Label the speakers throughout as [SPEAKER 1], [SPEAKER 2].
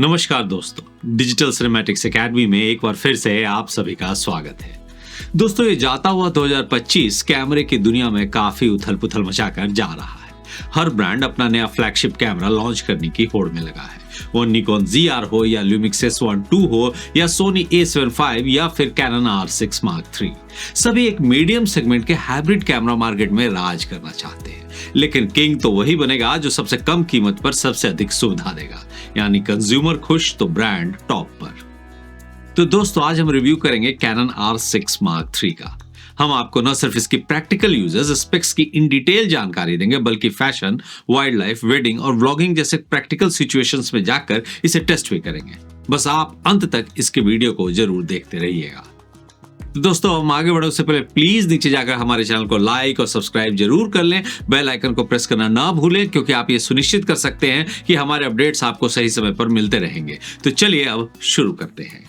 [SPEAKER 1] नमस्कार दोस्तों, digital cinematics academy में एक बार फिर से आप सभी का स्वागत है। दोस्तों, ये जाता हुआ 2025 कैमरे की दुनिया में काफी उथल पुथल मचाकर जा रहा है। हर ब्रांड अपना नया फ्लैगशिप कैमरा लॉन्च करने की होड़ में लगा है। वो निकॉन ZR हो या Lumix S1 II हो या Sony A7 V या फिर Canon R6 Mark III, सभी एक मीडियम सेगमेंट के हाइब्रिड कैमरा मार्केट में राज करना चाहते हैं। लेकिन किंग तो वही बनेगा जो सबसे कम कीमत पर सबसे अधिक सुविधा देगा, यानी कंज्यूमर खुश तो ब्रांड टॉप पर। तो दोस्तों, आज हम रिव्यू करेंगे Canon R6 Mark III का। हम आपको न सिर्फ इसकी प्रैक्टिकल यूजेस, स्पेक्स की इन डिटेल जानकारी देंगे, बल्कि फैशन, वाइल्ड लाइफ, वेडिंग और व्लॉगिंग जैसे प्रैक्टिकल सिचुएशंस में जाकर इसे टेस्ट भी करेंगे। बस आप अंत तक इसके वीडियो को जरूर देखते रहिएगा। तो दोस्तों, हम आगे बढ़ने से पहले प्लीज नीचे जाकर हमारे चैनल को लाइक और सब्सक्राइब जरूर कर लें। बेल आइकन को प्रेस करना ना भूलें, क्योंकि आप ये सुनिश्चित कर सकते हैं कि हमारे अपडेट्स आपको सही समय पर मिलते रहेंगे। तो चलिए अब शुरू करते हैं।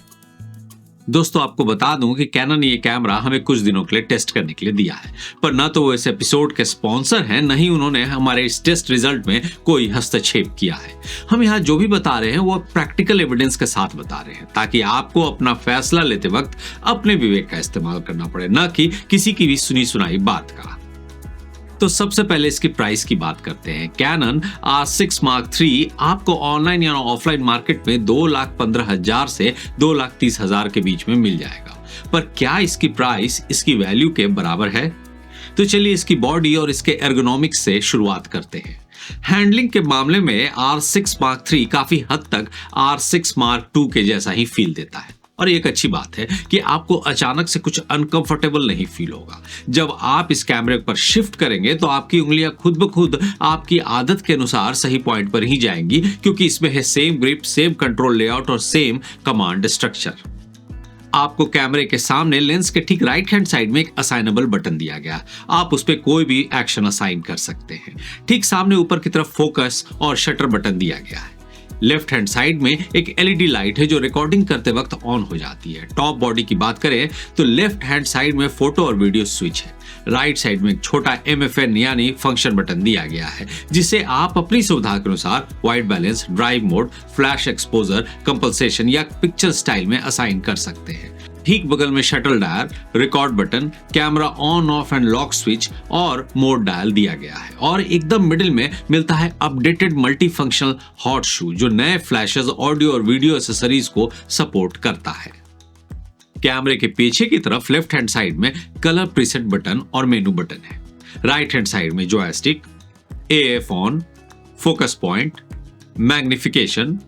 [SPEAKER 1] दोस्तों, आपको बता दूं कि कैनन ये कैमरा हमें कुछ दिनों के लिए टेस्ट करने के लिए दिया है, पर ना तो वो इस एपिसोड के स्पॉन्सर हैं, न ही उन्होंने हमारे इस टेस्ट रिजल्ट में कोई हस्तक्षेप किया है। हम यहाँ जो भी बता रहे हैं वो प्रैक्टिकल एविडेंस के साथ बता रहे हैं, ताकि आपको अपना फैसला लेते वक्त अपने विवेक का इस्तेमाल करना पड़े, न कि किसी की भी सुनी सुनाई बात का। तो सबसे पहले इसकी प्राइस की बात करते हैं। Canon R6 Mark III आपको ऑनलाइन या ऑफलाइन मार्केट में 2,15,000 से 2,30,000 के बीच में मिल जाएगा। पर क्या इसकी प्राइस इसकी वैल्यू के बराबर है? तो चलिए इसकी बॉडी और इसके एर्गोनॉमिक्स से शुरुआत करते हैं। हैंडलिंग के मामले में R6 Mark III काफी हद तक R6 Mark II के जैसा ही फील देता है। और एक अच्छी बात है कि आपको अचानक से कुछ अनकंफर्टेबल नहीं फील होगा। जब आप इस कैमरे पर शिफ्ट करेंगे तो आपकी उंगलियां खुद ब खुद आपकी आदत के अनुसार सही पॉइंट पर ही जाएंगी, क्योंकि इसमें है same grip, same control layout और सेम कमांड स्ट्रक्चर। आपको कैमरे के सामने लेंस के ठीक राइट हैंड साइड में एक असाइनेबल बटन दिया गया। आप उस पर कोई भी एक्शन असाइन कर सकते हैं। ठीक सामने ऊपर की तरफ फोकस और शटर बटन दिया गया है। लेफ्ट हैंड साइड में एक LED लाइट है जो रिकॉर्डिंग करते वक्त ऑन हो जाती है। टॉप बॉडी की बात करें तो लेफ्ट हैंड साइड में फोटो और वीडियो स्विच है। राइट साइड में एक छोटा MFN यानी फंक्शन बटन दिया गया है, जिसे आप अपनी सुविधा के अनुसार white balance, drive mode, flash exposure, compensation या पिक्चर स्टाइल में असाइन कर सकते हैं। ठीक बगल में shuttle dial, record button, camera on off and lock switch और मोड डायल दिया गया है। और एकदम मिडिल में मिलता है अपडेटेड मल्टी फंक्शनल हॉट शू, जो नए फ्लैशेस, ऑडियो और वीडियो एसेसरीज को सपोर्ट करता है। कैमरे के पीछे की तरफ लेफ्ट हैंड साइड में कलर प्रीसेट बटन और मेनू बटन है। राइट हैंड साइड में joystick, AF on, focus point, magnification,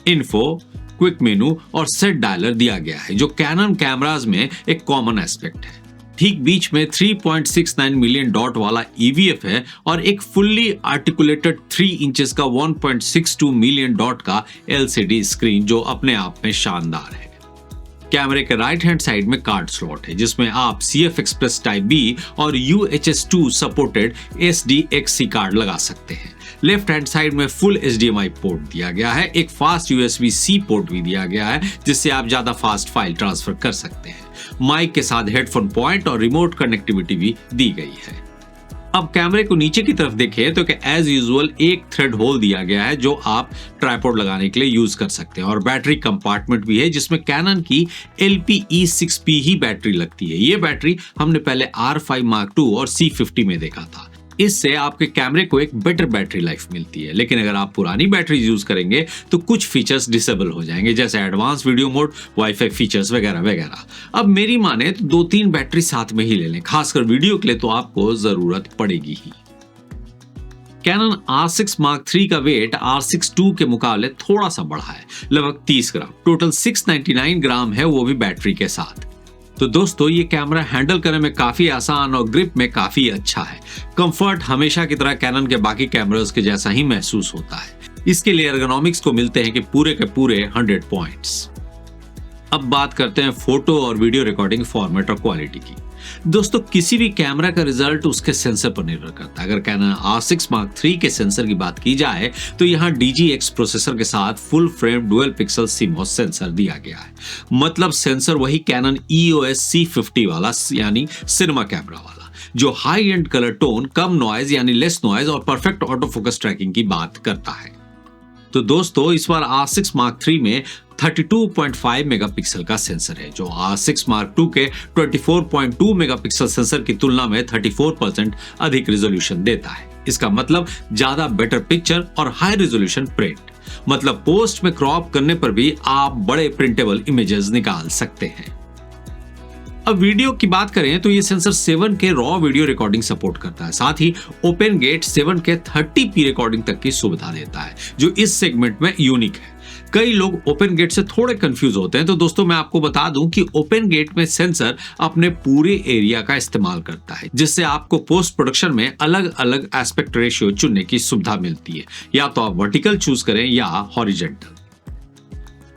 [SPEAKER 1] info, quick मेनू और सेट डायलर दिया गया है, जो कैनन कैमरास में एक कॉमन एस्पेक्ट है। ठीक बीच में 3.69 मिलियन डॉट वाला EVF है और एक फुल्ली आर्टिकुलेटेड 3 इंचेस का 1.62 मिलियन डॉट का LCD स्क्रीन, जो अपने आप में शानदार है। कैमरे के राइट हैंड साइड में कार्ड स्लॉट है, जिसमें आप CF Express Type B और UHS-2 सपोर्टेड SDXC कार्ड लगा सकते हैं। लेफ्ट हैंड साइड में फुल HDMI पोर्ट दिया गया है। एक फास्ट USB-C पोर्ट भी दिया गया है, जिससे आप ज्यादा फास्ट फाइल ट्रांसफर कर सकते हैं। माइक के साथ हेडफोन पॉइंट और रिमोट कनेक्टिविटी भी दी गई है। अब कैमरे को नीचे की तरफ देखें तो एज यूजुअल एक थ्रेड होल दिया गया है, जो आप ट्राइपॉड लगाने के लिए यूज कर सकते हैं। और बैटरी कंपार्टमेंट भी है, जिसमें कैनन की LPE6P ही बैटरी लगती है। ये बैटरी हमने पहले R5 Mark II और C50 में देखा था। इससे आपके कैमरे को एक बेटर बैटरी लाइफ मिलती है। लेकिन अगर आप पुरानी बैटरी यूज करेंगे तो कुछ फीचर्स डिसेबल हो जाएंगे, जैसे advance video mode, wifi features वगैरह वगैरह। अब मेरी माने तो 2-3 बैटरी साथ में ही ले लें, खासकर वीडियो के लिए तो आपको जरूरत पड़ेगी ही। Canon R6 Mark III का वेट R6 II के मुकाबले थोड़ा सा बढ़ा है, लगभग 30 ग्राम। टोटल 699 ग्राम है, वो भी बैटरी के साथ। तो दोस्तों, ये कैमरा हैंडल करने में काफी आसान और ग्रिप में काफी अच्छा है। कंफर्ट हमेशा की तरह कैनन के बाकी कैमरास के जैसा ही महसूस होता है। इसके लिए एर्गोनॉमिक्स को मिलते हैं कि पूरे के पूरे 100 पॉइंट्स। अब बात करते हैं फोटो और वीडियो रिकॉर्डिंग फॉर्मेट और क्वालिटी की। दोस्तों किसी भी कैमरा का रिजल्ट उसके सेंसर पर निर्भर करता है। अगर कैनन R6 Mark III के सेंसर की बात की जाए तो यहाँ DGX प्रोसेसर के साथ full frame dual pixel CMOS sensor दिया गया है। मतलब सेंसर वही कैनन EOS C50 वाला यानी सिनेमा कैमरा वाला, जो high and colour tone, come noise यानी लेस नॉइज और परफेक्ट ऑटो फोकस ट्रैकिंग की बात करता है। तो दोस्तों इस बार R6 Mark III में 32.5 मेगापिक्सल का सेंसर है, जो R6 Mark II के 24.2 मेगापिक्सल सेंसर की तुलना में 34% अधिक रिजोल्यूशन देता है। इसका मतलब ज्यादा बेटर पिक्चर और हाई रिजोल्यूशन प्रिंट, मतलब पोस्ट में क्रॉप करने पर भी आप बड़े प्रिंटेबल इमेजेस निकाल सकते हैं। अब वीडियो की बात करें तो ये sensor 7K raw video recording support करता है। साथ ही OpenGate 7K 30p रिकॉर्डिंग तक की सुविधा देता है, जो इस सेगमेंट में यूनिक है। कई लोग OpenGate से थोड़े कंफ्यूज होते हैं, तो दोस्तों मैं आपको बता दूं कि OpenGate में सेंसर अपने पूरे एरिया का इस्तेमाल करता है, जिससे आपको पोस्ट प्रोडक्शन में अलग अलग एस्पेक्ट रेशियो चुनने की सुविधा मिलती है। या तो आप वर्टिकल चूज करें या हॉरिजेंटल,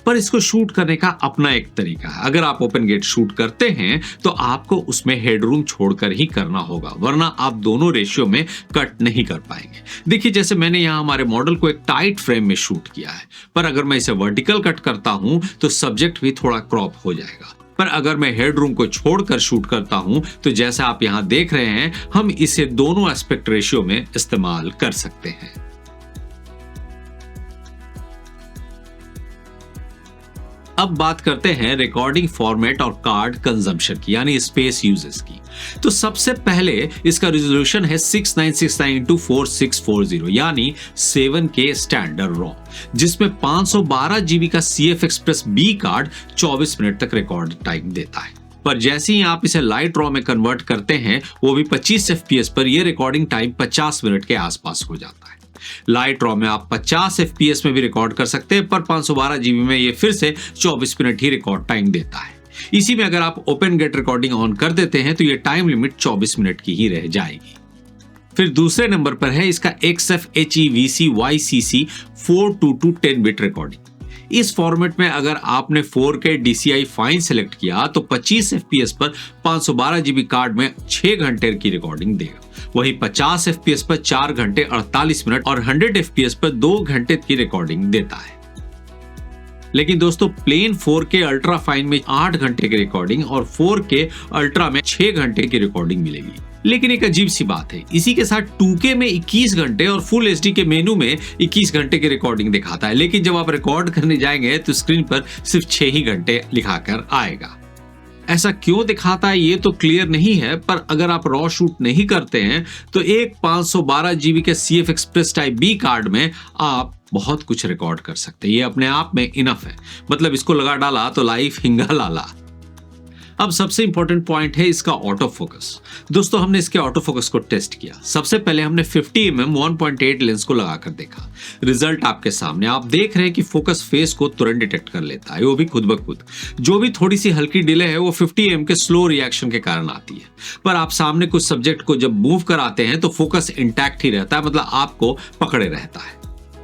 [SPEAKER 1] पर इसको शूट करने का अपना एक तरीका है। अगर आप OpenGate शूट करते हैं तो आपको उसमें हेडरूम छोड़कर ही करना होगा, वरना आप दोनों रेशियो में कट नहीं कर पाएंगे। देखिए जैसे मैंने यहाँ हमारे मॉडल को एक टाइट फ्रेम में शूट किया है, पर अगर मैं इसे वर्टिकल कट करता हूं तो सब्जेक्ट भी थोड़ा क्रॉप हो जाएगा। पर अगर मैं हेडरूम को छोड़कर शूट करता हूं तो जैसा आप यहाँ देख रहे हैं, हम इसे दोनों एस्पेक्ट रेशियो में इस्तेमाल कर सकते हैं। अब बात करते हैं रिकॉर्डिंग फॉर्मेट और कार्ड कंजम्पशन की, यानी स्पेस यूजेस की। तो सबसे पहले इसका रिजोल्यूशन है 6969x4640 यानी 7K स्टैंडर्ड रॉ, जिसमें 512 GB का CF Express B card 24 minute तक रिकॉर्ड टाइम देता है। पर जैसे ही आप इसे लाइट रॉ में कन्वर्ट करते हैं, वो भी 25 FPS पर, यह रिकॉर्डिंग टाइम 50 मिनट के आसपास हो जाता है। लाइट रॉ में आप 50 FPS में भी रिकॉर्ड कर सकते हैं, पर 512 GB में ये फिर से 24 मिनट ही रिकॉर्ड टाइम देता है। इसी में अगर आप OpenGate रिकॉर्डिंग ऑन कर देते हैं तो ये टाइम लिमिट 24 मिनट की ही रह जाएगी। फिर दूसरे नंबर पर है इसका XFHEVC YCC 422 10-बिट रिकॉर्डिंग। इस फॉर्मेट में अगर आपने 4K DCI फाइन सेलेक्ट किया तो 25 FPS पर 512 GB कार्ड में 6 घंटे की रिकॉर्डिंग देगा। वही 50 FPS पर 4 घंटे 48 मिनट और 100 FPS पर 2 घंटे की रिकॉर्डिंग देता है। लेकिन दोस्तों प्लेन 4K अल्ट्रा फाइन में 8 घंटे की रिकॉर्डिंग और 4K अल्ट्रा में 6 घंटे की रिकॉर्डिंग मिलेगी। लेकिन एक अजीब सी बात है, इसी के साथ 2K में 21 घंटे और फुल HD के मेनू में 21 घंटे की रिकॉर्डिंग दिखाता है। लेकिन जब आप रिकॉर्ड करने जाएंगे तो स्क्रीन पर सिर्फ 6 ही घंटे लिखाकर आएगा। ऐसा क्यों दिखाता है ये तो क्लियर नहीं है, पर अगर आप रॉ शूट नहीं करते हैं तो एक 512 GB के CF Express Type B card में आप बहुत कुछ रिकॉर्ड कर सकते हैं। ये अपने आप में इनफ है, मतलब इसको लगा डाला तो लाइफ हिंगा लाला। अब सबसे इंपॉर्टेंट पॉइंट है इसका ऑटो फोकस। दोस्तों हमने इसके ऑटो फोकस को टेस्ट किया। सबसे पहले हमने 50mm 1.8 लेंस को लगाकर देखा। रिजल्ट आपके सामने, आप देख रहे हैं कि फोकस फेस को तुरंत डिटेक्ट कर लेता है, वो भी खुद ब खुद। जो भी थोड़ी सी हल्की डिले है वो 50mm के स्लो रिएक्शन के कारण आती है। पर आप सामने कुछ सब्जेक्ट को जब मूव कराते हैं तो फोकस इंटैक्ट ही रहता है, मतलब आपको पकड़े रहता है।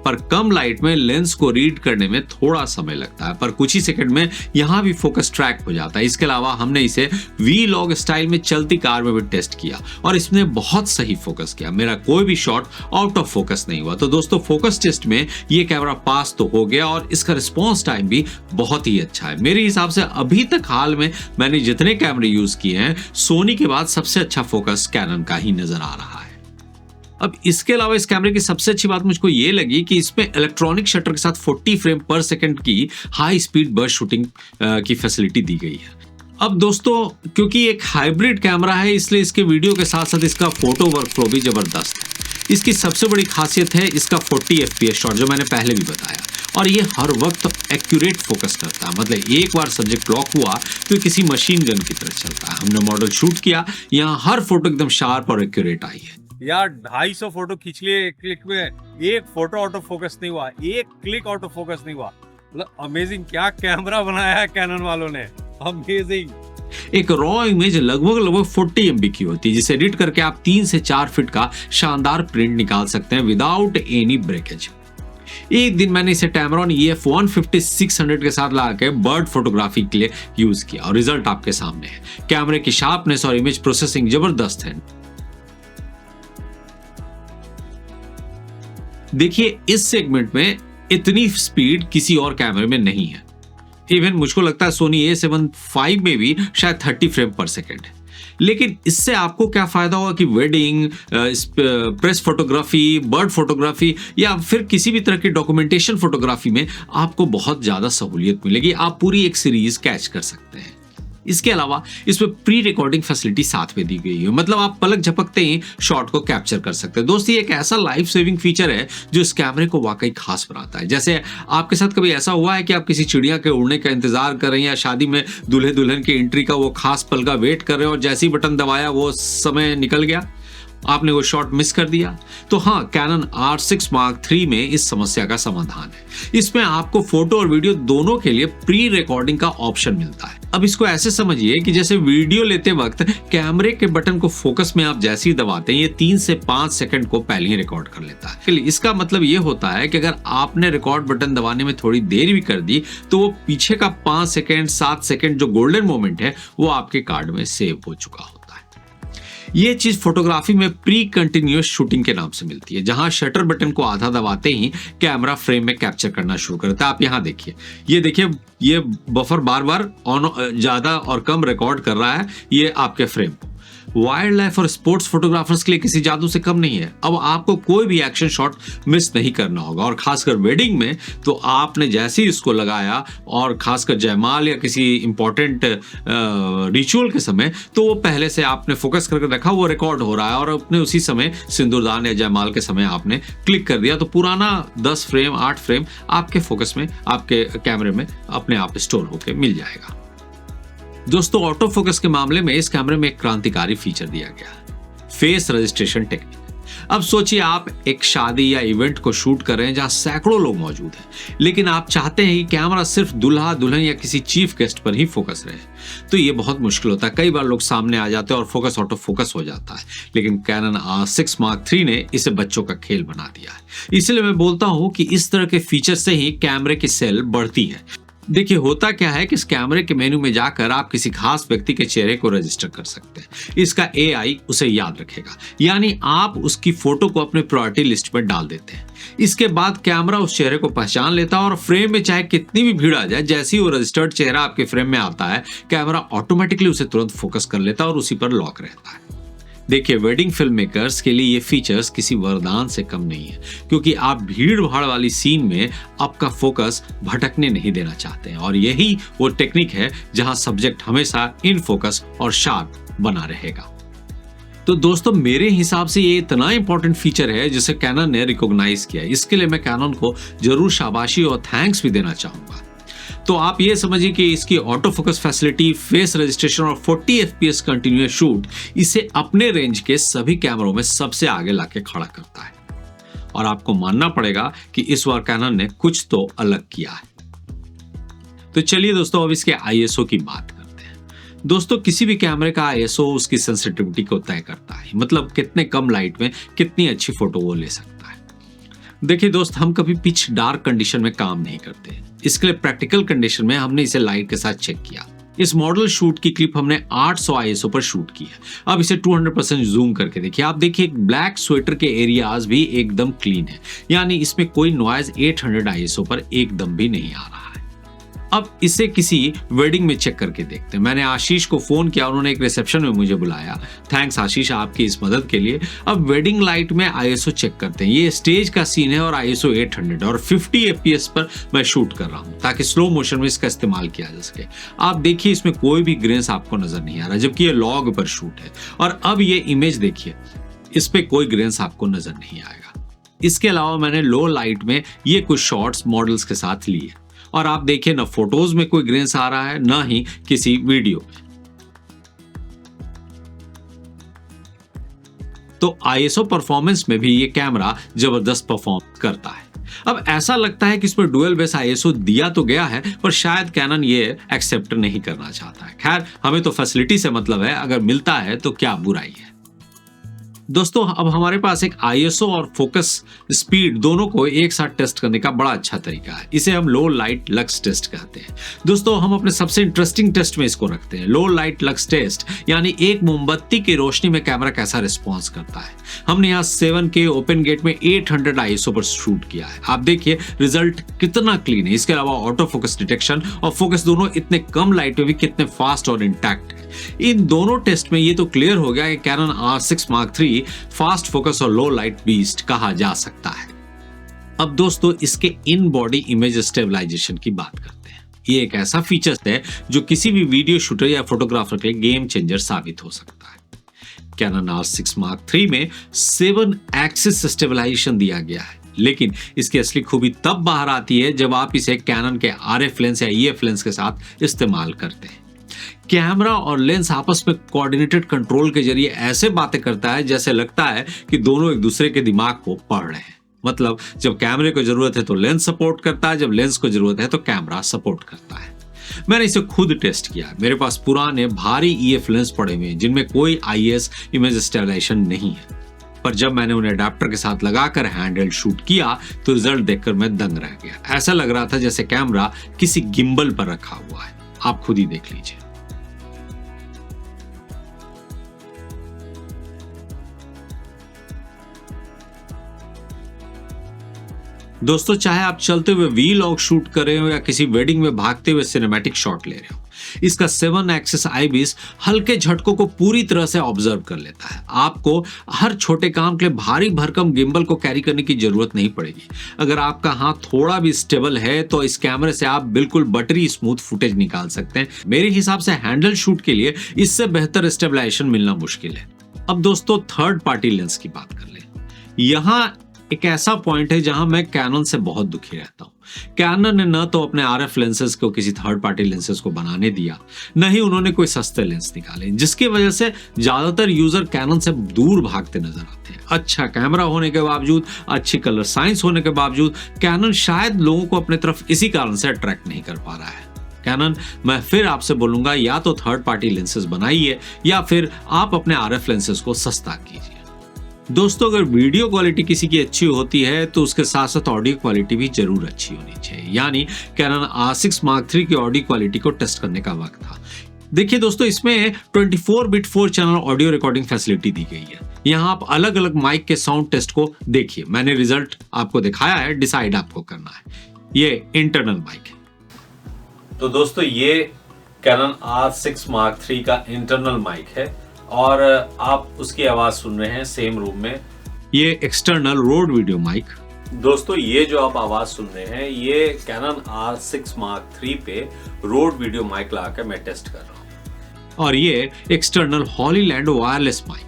[SPEAKER 1] पर कम लाइट में लेंस को रीड करने में थोड़ा समय लगता है, पर कुछ ही सेकंड में यहां भी फोकस ट्रैक हो जाता है। इसके अलावा हमने इसे वीलॉग स्टाइल में चलती कार में भी टेस्ट किया और इसने बहुत सही फोकस किया। मेरा कोई भी शॉट आउट ऑफ फोकस नहीं हुआ। तो दोस्तों फोकस टेस्ट में ये कैमरा पास तो हो गया और इसका रिस्पॉन्स टाइम भी बहुत ही अच्छा है। मेरे हिसाब से अभी तक हाल में मैंने जितने कैमरे यूज किए हैं, सोनी के बाद सबसे अच्छा फोकस कैनन का ही नजर आ रहा है। अब इसके अलावा इस कैमरे की सबसे अच्छी बात मुझको ये लगी कि इसमें इलेक्ट्रॉनिक शटर के साथ 40 फ्रेम पर सेकंड की हाई स्पीड बर्स्ट शूटिंग की फैसिलिटी दी गई है। अब दोस्तों क्योंकि एक हाइब्रिड कैमरा है, इसलिए इसके वीडियो के साथ साथ इसका फोटो वर्कफ्लो भी जबरदस्त है। इसकी सबसे बड़ी खासियत है इसका 40 FPS शॉट, जो मैंने पहले भी बताया, और ये हर वक्त एक्यूरेट फोकस करता है। मतलब एक बार सब्जेक्ट लॉक हुआ तो किसी मशीन गन की तरह चलता है। हमने मॉडल शूट किया, यहाँ हर फोटो एकदम शार्प और एक्यूरेट आई है।
[SPEAKER 2] यार 250 फोटो खींच लिए एक क्लिक में, एक फोटो ऑटो फोकस नहीं हुआ, एक क्लिक ऑटो फोकस नहीं हुआ। मतलब अमेजिंग, क्या कैमरा बनाया है कैनन वालों ने, अमेजिंग।
[SPEAKER 1] एक रॉ इमेज लगभग 40 MB की होती है, जिसे एडिट करके आप 3 से 4 फीट का शानदार प्रिंट निकाल सकते हैं विदाउट एनी ब्रेकेज। एक दिन मैंने इसे Tamron EF-150-600 के साथ लगा के बर्ड फोटोग्राफी के लिए यूज किया और रिजल्ट आपके सामने है। कैमरे की शार्पनेस और इमेज प्रोसेसिंग जबरदस्त है। देखिए, इस सेगमेंट में इतनी स्पीड किसी और कैमरे में नहीं है। इवन मुझको लगता है Sony A7 V में भी शायद 30 फ्रेम पर सेकेंड है। लेकिन इससे आपको क्या फायदा होगा कि wedding, press photography, bird photography या फिर किसी भी तरह की डॉक्यूमेंटेशन फोटोग्राफी में आपको बहुत ज्यादा सहूलियत मिलेगी। आप पूरी एक सीरीज कैच कर सकते हैं। इसके अलावा इसमें प्री रिकॉर्डिंग फैसिलिटी साथ में दी गई है, मतलब आप पलक झपकते ही शॉट को कैप्चर कर सकते हैं। दोस्तों, ये एक ऐसा लाइफ सेविंग फीचर है जो इस कैमरे को वाकई खास बनाता है। जैसे आपके साथ कभी ऐसा हुआ है कि आप किसी चिड़िया के उड़ने का इंतजार कर रहे हैं या शादी में दूल्हे दुल्हन की एंट्री का वो खास पल का वेट कर रहे हैं और जैसे ही बटन दबाया वो समय निकल गया, आपने वो शॉट मिस कर दिया? तो हाँ, Canon R6 Mark III में इस समस्या का समाधान है। इसमें आपको फोटो और वीडियो दोनों के लिए प्री रिकॉर्डिंग का ऑप्शन मिलता है। अब इसको ऐसे समझिए कि जैसे वीडियो लेते वक्त कैमरे के बटन को फोकस में आप जैसे ही दबाते हैं, ये 3 से 5 सेकंड को पहले ही रिकॉर्ड कर लेता है। इसका मतलब ये होता है कि अगर आपने रिकॉर्ड बटन दबाने में थोड़ी देर भी कर दी तो वो पीछे का 5 सेकंड 7 सेकंड जो गोल्डन मोमेंट है वो आपके कार्ड में सेव हो चुका होता है। ये चीज फोटोग्राफी में प्री कंटिन्यूअस शूटिंग के नाम से मिलती है, जहां शटर बटन को आधा दबाते ही कैमरा फ्रेम में कैप्चर करना शुरू करता है। आप यहां देखिए, ये देखिए, ये बफर बार बार ऑन ज्यादा और कम रिकॉर्ड कर रहा है ये आपके फ्रेम को। वाइल्ड लाइफ और स्पोर्ट्स फोटोग्राफर्स के लिए किसी जादू से कम नहीं है। अब आपको कोई भी एक्शन शॉट मिस नहीं करना होगा, और खासकर वेडिंग में तो आपने जैसे ही इसको लगाया और खासकर जयमाल या किसी इंपॉर्टेंट रिचुअल के समय, तो वो पहले से आपने फोकस करके रखा, वो रिकॉर्ड हो रहा है और अपने उसी समय सिंदूरदान या जयमाल के समय आपने क्लिक कर दिया तो पुराना 10 फ्रेम 8 फ्रेम आपके फोकस में, आपके कैमरे में अपने आप स्टोर होकर मिल जाएगा। दोस्तों, ऑटो फोकस के मामले में इस कैमरे में एक क्रांतिकारी फीचर दिया गया, फेस रजिस्ट्रेशन टेक्निक। अब सोचिए, आप एक शादी या इवेंट को शूट कर रहे हैं जहां सैकड़ों लोग मौजूद हैं, लेकिन आप चाहते हैं कि कैमरा सिर्फ दुल्हा दुल्हन या किसी चीफ गेस्ट पर ही फोकस रहे, तो ये बहुत मुश्किल होता है। कई बार लोग सामने आ जाते हैं और फोकस ऑटो फोकस हो जाता है, लेकिन Canon R6 Mark III ने इसे बच्चों का खेल बना दिया है। इसलिए मैं बोलता हूं कि इस तरह के फीचर से ही कैमरे की सेल बढ़ती है। देखिए, होता क्या है कि इस कैमरे के मेन्यू में जाकर आप किसी खास व्यक्ति के चेहरे को रजिस्टर कर सकते हैं। इसका AI उसे याद रखेगा, यानी आप उसकी फोटो को अपने प्रायोरिटी लिस्ट में डाल देते हैं। इसके बाद कैमरा उस चेहरे को पहचान लेता है और फ्रेम में चाहे कितनी भी भीड़ आ जाए, जैसे ही वो रजिस्टर्ड चेहरा आपके फ्रेम में आता है, कैमरा ऑटोमेटिकली उसे तुरंत फोकस कर लेता है और उसी पर लॉक रहता है। देखिए, वेडिंग फिल्म मेकर्स के लिए ये फीचर्स किसी वरदान से कम नहीं है, क्योंकि आप भीड़ भाड़ वाली सीन में आपका फोकस भटकने नहीं देना चाहते हैं, और यही वो टेक्निक है जहां सब्जेक्ट हमेशा इन फोकस और शार्प बना रहेगा। तो दोस्तों, मेरे हिसाब से ये इतना इंपॉर्टेंट फीचर है जिसे कैनन ने रिकॉग्नाइज किया है। इसके लिए मैं कैनन को जरूर शाबाशी और थैंक्स भी देना चाहूंगा। तो आप ये समझिए कि इसकी auto focus facility, face registration और 40 FPS कंटिन्यूअस शूट इसे अपने रेंज के सभी कैमरों में सबसे आगे लाके खड़ा करता है, और आपको मानना पड़ेगा कि इस बार कैनन ने कुछ तो अलग किया है। तो चलिए दोस्तों, अब इसके ISO की बात करते हैं। दोस्तों, किसी भी कैमरे का ISO उसकी सेंसिटिविटी को तय करता है, मतलब कितने कम लाइट में कितनी अच्छी फोटो वो ले सकता है। देखिए दोस्त, हम कभी पिच डार्क कंडीशन में काम नहीं करते, इसके लिए प्रैक्टिकल कंडीशन में हमने इसे लाइट के साथ चेक किया। इस मॉडल शूट की क्लिप हमने 800 ISO पर शूट की है। अब इसे 200% जूम करके देखिए। आप देखिए, ब्लैक स्वेटर के एरियाज भी एकदम क्लीन है, यानी इसमें कोई नॉइज 800 ISO पर एकदम भी नहीं आ रहा है। अब इसे किसी वेडिंग में चेक करके देखते हैं। मैंने आशीष को फोन किया, उन्होंने एक रिसेप्शन में मुझे बुलाया। थैंक्स आशीष आपकी इस मदद के लिए। अब वेडिंग लाइट में ISO चेक करते हैं। ये स्टेज का सीन है और ISO 800 और 50 FPS पर मैं शूट कर रहा हूं, ताकि स्लो मोशन में इसका इस्तेमाल किया जा सके। आप देखिए, इसमें कोई भी ग्रेन्स आपको नजर नहीं आ रहा, जबकि ये लॉग पर शूट है। और अब ये इमेज देखिए, इस पे कोई ग्रेन्स आपको नजर नहीं आएगा। इसके अलावा मैंने लो लाइट में ये कुछ शॉट्स मॉडल्स के साथ लिए, और आप देखिए, न फोटोज में कोई ग्रेन्स आ रहा है, न ही किसी वीडियो में। तो ISO परफॉर्मेंस में भी ये कैमरा जबरदस्त परफॉर्म करता है। अब ऐसा लगता है कि इस पर डुअल बेस ISO दिया तो गया है, पर शायद कैनन ये एक्सेप्ट नहीं करना चाहता है। खैर, हमें तो फैसिलिटी से मतलब है, अगर मिलता है तो क्या बुराई है। दोस्तों अब हमारे पास एक आईएसओ और फोकस स्पीड दोनों को एक साथ टेस्ट करने का बड़ा अच्छा तरीका है। इसे हम लो लाइट लक्स टेस्ट कहते हैं। दोस्तों हम अपने सबसे इंटरेस्टिंग टेस्ट में इसको रखते हैं, लो लाइट लक्स टेस्ट, यानी एक मोमबत्ती की रोशनी में कैमरा कैसा रिस्पॉन्स करता है। हमने यहाँ 7K ओपन गेट में 800 आईएसओ पर शूट किया है। आप देखिए रिजल्ट कितना क्लीन है। इसके अलावा ऑटो फोकस डिटेक्शन और फोकस दोनों इतने कम लाइट में भी कितने फास्ट और इंटैक्ट है। इन दोनों टेस्ट में ये तो क्लियर हो गया कि Canon R6 Mark III fast focus और लो लाइट बीस्ट कहा जा सकता है। अब दोस्तों इसके इन बॉडी इमेज स्टेबलाइजेशन की बात करते हैं। ये एक ऐसा फीचर है जो किसी भी वीडियो शूटर या फोटोग्राफर के लिए गेम चेंजर साबित हो सकता है। कैनन R6 Mark III में 7 एक्सिस स्टेबलाइजेशन दिया गया है, लेकिन इसकी असली खूबी तब बाहर आती है जब आप इसे कैनन के RF लेंस या EF लेंस के साथ इस्तेमाल करते हैं। कैमरा और लेंस आपस में कोऑर्डिनेटेड कंट्रोल के जरिए ऐसे बातें करता है जैसे लगता है कि दोनों एक दूसरे के दिमाग को पढ़ रहे हैं। मतलब जब कैमरे को जरूरत है तो लेंस सपोर्ट करता है, जब लेंस को जरूरत है तो कैमरा सपोर्ट करता है। मैंने इसे खुद टेस्ट किया। मेरे पास पुराने भारी EF लेंस पड़े हुए हैं जिनमें कोई IS इमेज स्टेबलाइजेशन नहीं है, पर जब मैंने उन्हें अडेप्टर के साथ लगाकर हैंडहेल्ड शूट किया तो रिजल्ट देखकर मैं दंग रह गया। ऐसा लग रहा था जैसे कैमरा किसी गिम्बल पर रखा हुआ है। आप खुद ही देख लीजिए। दोस्तों चाहे आप चलते हुए वीलॉग शूट कर रहे हो या किसी वेडिंग में भागते हुए सिनेमैटिक शॉट ले रहे हो, इसका 7 एक्सिस आई बीस हल्के झटकों को पूरी तरह से ऑब्जर्व कर लेता है। आपको हर छोटे काम के लिए भारी भरकम गिम्बल को कैरी करने की जरूरत नहीं पड़ेगी। अगर आपका हाथ थोड़ा भी स्टेबल है तो इस कैमरे से आप बिल्कुल बटरी स्मूथ फुटेज निकाल सकते हैं। मेरे हिसाब से हैंडल शूट के लिए इससे बेहतर स्टेबलाइजेशन मिलना मुश्किल है। अब दोस्तों थर्ड पार्टी लेंस की बात कर ले। यहाँ एक ऐसा पॉइंट है जहां मैं कैनन से बहुत दुखी रहता हूं। कैनन ने न तो अपने RF लेंसेज को किसी थर्ड पार्टी लेंसेज को बनाने दिया, न ही उन्होंने कोई सस्ते लेंस निकाले, जिसकी वजह से ज्यादातर यूजर कैनन से दूर भागते नजर आते हैं। अच्छा कैमरा होने के बावजूद, अच्छी कलर साइंस होने के बावजूद कैनन शायद लोगों को अपने तरफ इसी कारण से अट्रैक्ट नहीं कर पा रहा है। कैनन, मैं फिर आपसे बोलूंगा या तो थर्ड पार्टी लेंसेज बनाइए या फिर आप अपने RF लेंसेज को सस्ता कीजिए। दोस्तों अगर वीडियो क्वालिटी किसी की अच्छी होती है तो उसके साथ साथ ऑडियो क्वालिटी भी जरूर अच्छी होनी चाहिए। यानी कैनन R6 Mark III की ऑडियो क्वालिटी को टेस्ट करने का वक्त था। देखिए दोस्तों इसमें 24 bit 4 channel audio recording facility दी गई है। यहाँ आप अलग अलग माइक के साउंड टेस्ट को देखिए। मैंने रिजल्ट आपको दिखाया है, डिसाइड आपको करना है। ये इंटरनल माइक है। तो दोस्तों ये कैनन R6 Mark III का इंटरनल माइक है और आप उसकी आवाज सुन रहे हैं सेम रूम में। ये एक्सटर्नल रोड वीडियो माइक। दोस्तों ये जो आप आवाज सुन रहे हैं ये कैनन R6 Mark III पे रोड वीडियो माइक लगा के मैं टेस्ट कर रहा हूँ। और ये एक्सटर्नल हॉलीलैंड वायरलेस माइक।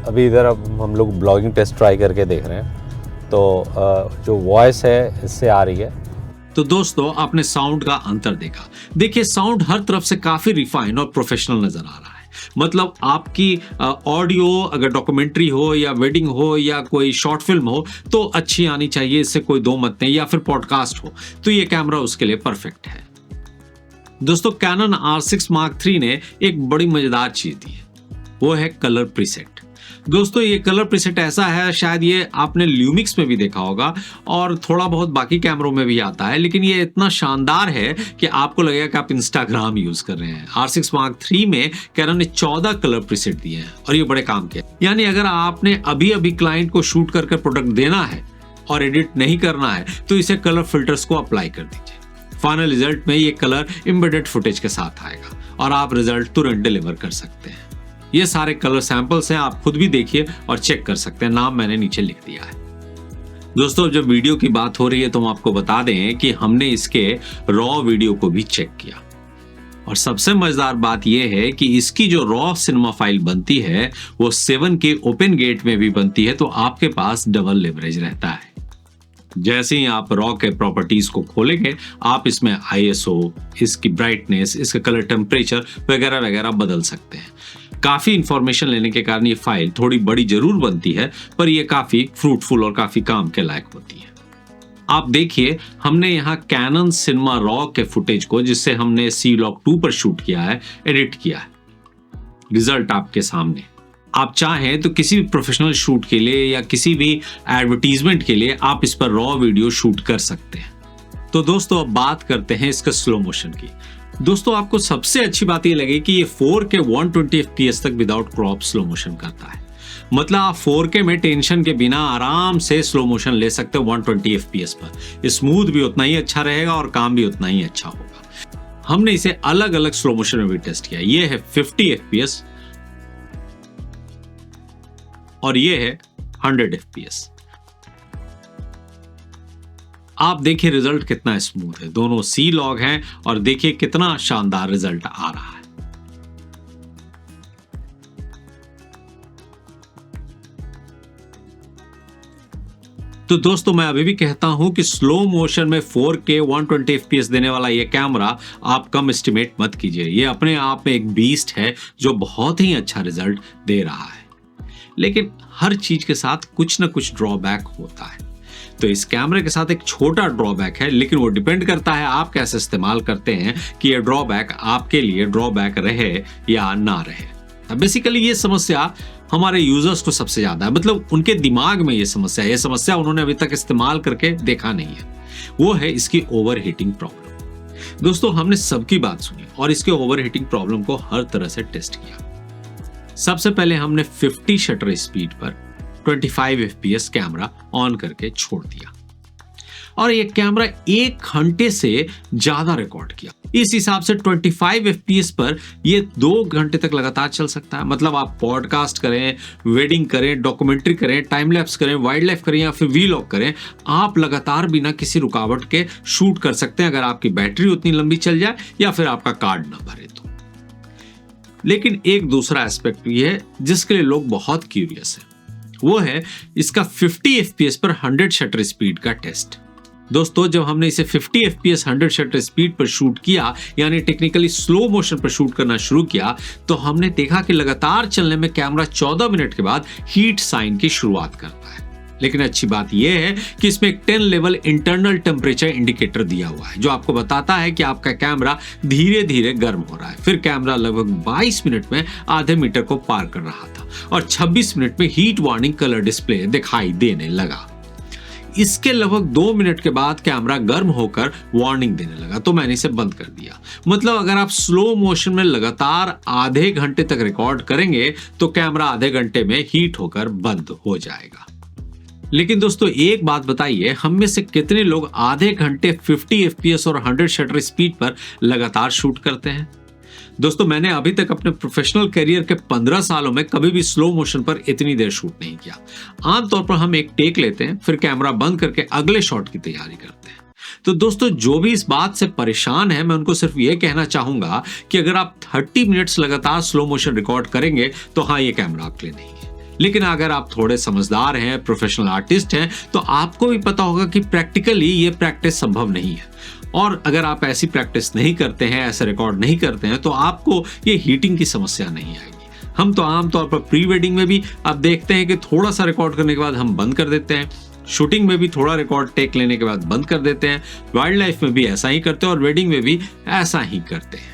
[SPEAKER 3] अभी इधर अब हम लोग ब्लॉगिंग टेस्ट ट्राई करके देख रहे हैं, तो जो वॉइस है इससे आ रही है।
[SPEAKER 1] तो दोस्तों आपने साउंड का अंतर देखा। देखिए साउंड हर तरफ से काफी रिफाइन और प्रोफेशनल नजर आ रहा है। मतलब आपकी ऑडियो अगर डॉक्यूमेंट्री हो या वेडिंग हो या कोई शॉर्ट फिल्म हो तो अच्छी आनी चाहिए, इससे कोई दो मत नहीं, या फिर पॉडकास्ट हो तो ये कैमरा उसके लिए परफेक्ट है। दोस्तों कैनन R6 Mark III ने एक बड़ी मजेदार चीज दी है, वो है कलर प्रीसेट। दोस्तों ये कलर प्रीसेट ऐसा है, शायद ये आपने ल्यूमिक्स में भी देखा होगा और थोड़ा बहुत बाकी कैमरों में भी आता है, लेकिन ये इतना शानदार है कि आपको लगेगा कि आप इंस्टाग्राम यूज कर रहे हैं। R6 Mark III में कैनन ने 14 कलर प्रीसेट दिए हैं और ये बड़े काम के। यानी अगर आपने अभी अभी क्लाइंट को शूट करके प्रोडक्ट देना है और एडिट नहीं करना है तो इसे कलर फिल्टर्स को अप्लाई कर दीजिए। फाइनल रिजल्ट में ये कलर एम्बेडेड फुटेज के साथ आएगा और आप रिजल्ट तुरंत डिलीवर कर सकते हैं। ये सारे कलर सैंपल्स हैं, आप खुद भी देखिए और चेक कर सकते हैं। नाम मैंने नीचे लिख दिया है। दोस्तों जब वीडियो की बात हो रही है तो हम आपको बता दें कि हमने इसके रॉ वीडियो को भी चेक किया और सबसे मजेदार बात यह है कि इसकी जो रॉ सिनेमा फाइल बनती है वो 7K ओपन गेट में भी बनती है, तो आपके पास डबल लेवरेज रहता है। जैसे ही आप रॉ के प्रॉपर्टीज को खोलेंगे आप इसमें ISO, इसकी ब्राइटनेस, इसका कलर टेम्परेचर वगैरह वगैरह बदल सकते हैं। काफी इंफॉर्मेशन लेने के कारण ये फाइल थोड़ी बड़ी जरूर बनती है, पर ये काफी फ्रूटफुल और काफी काम के लायक होती है। आप देखिए हमने यहाँ कैनन सिनेमा रॉ के फुटेज को, जिससे हमने C-Log 2 पर शूट किया है, एडिट किया है। रिजल्ट आपके सामने। आप चाहें तो किसी भी प्रोफेशनल शूट के लिए या किसी भी एडवर्टीजमेंट के लिए आप इस पर रॉ वीडियो शूट कर सकते हैं। तो दोस्तों अब बात करते हैं इसका स्लो मोशन की। दोस्तों आपको सबसे अच्छी बात ये लगी कि ये 4K 120 FPS तक विदाउट क्रॉप स्लो मोशन करता है। मतलब आप 4K में टेंशन के बिना आराम से स्लो मोशन ले सकते हो 120 FPS पर। स्मूथ भी उतना ही अच्छा रहेगा और काम भी उतना ही अच्छा होगा। हमने इसे अलग अलग स्लो मोशन में भी टेस्ट किया। ये है 50 FPS और ये है 100 FPS। आप देखिए रिजल्ट कितना स्मूथ है, दोनों सी लॉग हैं और देखिए कितना शानदार रिजल्ट आ रहा है। तो दोस्तों मैं अभी भी कहता हूं कि स्लो मोशन में 4K 120 FPS देने वाला ये कैमरा आप कम एस्टिमेट मत कीजिए। ये अपने आप में एक बीस्ट है जो बहुत ही अच्छा रिजल्ट दे रहा है। लेकिन हर चीज के साथ कुछ ना कुछ ड्रॉबैक होता है। तो इस कैमरे के साथ एक छोटा ड्रॉबैक है, लेकिन वो डिपेंड करता है आप कैसे इस्तेमाल करते हैं कि ये ड्रॉबैक आपके लिए ड्रॉबैक रहे या ना रहे। बेसिकली ये समस्या हमारे यूजर्स को सबसे ज्यादा है, मतलब उनके दिमाग में ये समस्या उन्होंने अभी तक इस्तेमाल करके देखा नहीं है। वो है इसकी ओवर हीटिंग प्रॉब्लम। दोस्तों हमने सबकी बात सुनी और इसके ओवर हीटिंग प्रॉब्लम को हर तरह से टेस्ट किया। सबसे पहले हमने 50 शटर स्पीड पर 25 FPS कैमरा ऑन करके छोड़ दिया और ये कैमरा 1 घंटे से ज्यादा रिकॉर्ड किया। इस हिसाब से 25 FPS पर ये 2 घंटे तक लगातार चल सकता है। मतलब आप पॉडकास्ट करें, वेडिंग करें, डॉक्यूमेंट्री करें, टाइम लैप्स करें, वाइल्ड लाइफ करें या फिर वीलॉग करें, आप लगातार बिना किसी रुकावट के शूट कर सकते हैं अगर आपकी बैटरी उतनी लंबी चल जाए या फिर आपका कार्ड ना भरे तो। लेकिन एक दूसरा एस्पेक्ट भी है जिसके लिए लोग बहुत क्यूरियस है, वो है इसका 50 FPS पर 100 शटर स्पीड का टेस्ट। दोस्तों जब हमने इसे 50 FPS 100 शटर स्पीड पर शूट किया, यानी टेक्निकली स्लो मोशन पर शूट करना शुरू किया, तो हमने देखा कि लगातार चलने में कैमरा 14 मिनट के बाद हीट साइन की शुरुआत करता है। लेकिन अच्छी बात यह है कि इसमें एक 10 लेवल इंटरनल टेम्परेचर इंडिकेटर दिया हुआ है जो आपको बताता है कि आपका कैमरा धीरे धीरे गर्म हो रहा है। फिर कैमरा लगभग 22 मिनट में आधे मीटर को पार कर रहा था और 26 मिनट में हीट वार्निंग कलर डिस्प्ले दिखाई देने लगा। इसके लगभग 2 मिनट के बाद कैमरा गर्म होकर वार्निंग देने लगा, तो मैंने इसे बंद कर दिया। मतलब अगर आप स्लो मोशन में लगातार आधे घंटे तक रिकॉर्ड करेंगे तो कैमरा आधे घंटे में हीट होकर बंद हो जाएगा। लेकिन दोस्तों एक बात बताइए, हम में से कितने लोग आधे घंटे 50 FPS और 100 शटर स्पीड पर लगातार शूट करते हैं? दोस्तों मैंने अभी तक अपने प्रोफेशनल करियर के 15 सालों में कभी भी स्लो मोशन पर इतनी देर शूट नहीं किया। आमतौर पर हम एक टेक लेते हैं, फिर कैमरा बंद करके अगले शॉट की तैयारी करते हैं। तो दोस्तों जो भी इस बात से परेशान है, मैं उनको सिर्फ ये कहना चाहूंगा कि अगर आप 30 मिनट्स लगातार स्लो मोशन रिकॉर्ड करेंगे तो हाँ, ये कैमरा आपके लिए नहीं है। लेकिन अगर आप थोड़े समझदार हैं, प्रोफेशनल आर्टिस्ट हैं, तो आपको भी पता होगा कि प्रैक्टिकली ये प्रैक्टिस संभव नहीं है। और अगर आप ऐसी प्रैक्टिस नहीं करते हैं, ऐसे रिकॉर्ड नहीं करते हैं, तो आपको ये हीटिंग की समस्या नहीं आएगी। हम तो आमतौर पर प्री वेडिंग में भी आप देखते हैं कि थोड़ा सा रिकॉर्ड करने के बाद हम बंद कर देते हैं। शूटिंग में भी थोड़ा रिकॉर्ड टेक लेने के बाद बंद कर देते हैं। वाइल्ड लाइफ में भी ऐसा ही करते हैं और वेडिंग में भी ऐसा ही करते हैं।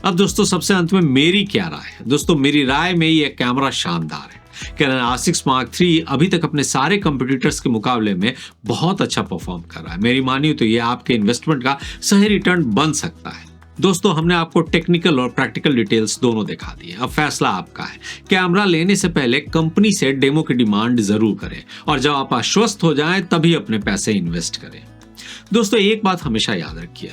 [SPEAKER 1] अब दोस्तों सबसे अंत में मेरी क्या राय है? दोस्तों मेरी राय में ये कैमरा शानदार है। कैनन R6 Mark III अभी तक अपने सारे कंपटीटर्स के मुकाबले में बहुत अच्छा परफॉर्म कर रहा है। मेरी मानिए तो ये आपके इन्वेस्टमेंट का सही रिटर्न बन सकता है। दोस्तों हमने आपको टेक्निकल और प्रैक्टिकल डिटेल्स दोनों दिखा दिए। अब फैसला आपका है। कैमरा लेने से पहले कंपनी से डेमो की डिमांड जरूर करें और जब आप आश्वस्त हो जाएं तभी अपने पैसे इन्वेस्ट करें। दोस्तों एक बात हमेशा याद रखिए,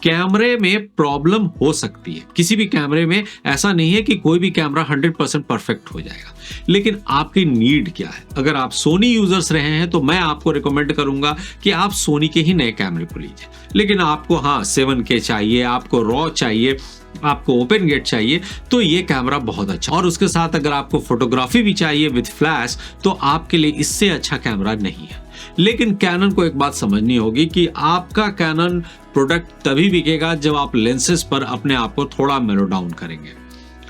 [SPEAKER 1] कैमरे में प्रॉब्लम हो सकती है। किसी भी कैमरे में ऐसा नहीं है कि कोई भी कैमरा 100% परफेक्ट हो जाएगा। लेकिन आपकी नीड क्या है? अगर आप सोनी यूजर्स रहे हैं तो मैं आपको रिकमेंड करूंगा कि आप सोनी के ही नए कैमरे को लीजिए। लेकिन आपको हाँ 7K चाहिए, आपको रॉ चाहिए, आपको ओपन गेट चाहिए, तो ये कैमरा बहुत अच्छा। और उसके साथ अगर आपको फोटोग्राफी भी चाहिए विद फ्लैश, तो आपके लिए इससे अच्छा कैमरा नहीं है। लेकिन कैनन को एक बात समझनी होगी कि आपका कैनन प्रोडक्ट तभी बिकेगा जब आप लेंसेज पर अपने आप को थोड़ा मेलो डाउन करेंगे।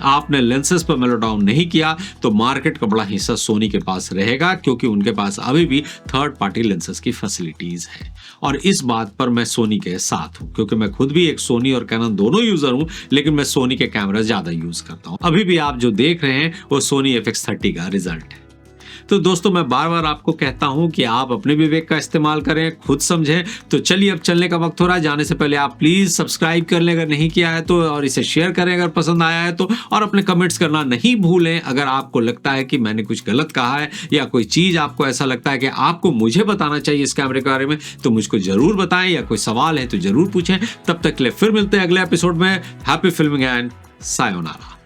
[SPEAKER 1] आपने लेंसेज पर मेलो डाउन नहीं किया तो मार्केट का बड़ा हिस्सा सोनी के पास रहेगा, क्योंकि उनके पास अभी भी थर्ड पार्टी लेंसेज की फैसिलिटीज है। और इस बात पर मैं सोनी के साथ हूं, क्योंकि मैं खुद भी एक सोनी और कैनन दोनों यूजर हूं, लेकिन मैं सोनी के कैमरा ज्यादा यूज करता हूं। अभी भी आप जो देख रहे हैं वो सोनी FX30 का रिजल्ट है। तो दोस्तों, मैं बार बार आपको कहता हूं कि आप अपने विवेक का इस्तेमाल करें, खुद समझें। तो चलिए, अब चलने का वक्त हो रहा है। जाने से पहले आप प्लीज सब्सक्राइब कर लें अगर नहीं किया है तो, और इसे शेयर करें अगर पसंद आया है तो, और अपने कमेंट्स करना नहीं भूलें। अगर आपको लगता है कि मैंने कुछ गलत कहा है या कोई चीज आपको ऐसा लगता है कि आपको मुझे बताना चाहिए इस कैमरे के बारे में, तो मुझको जरूर बताएं, या कोई सवाल है तो जरूर पूछें। तब तक के लिए फिर मिलते हैं अगले एपिसोड में। Happy filming and sayonara.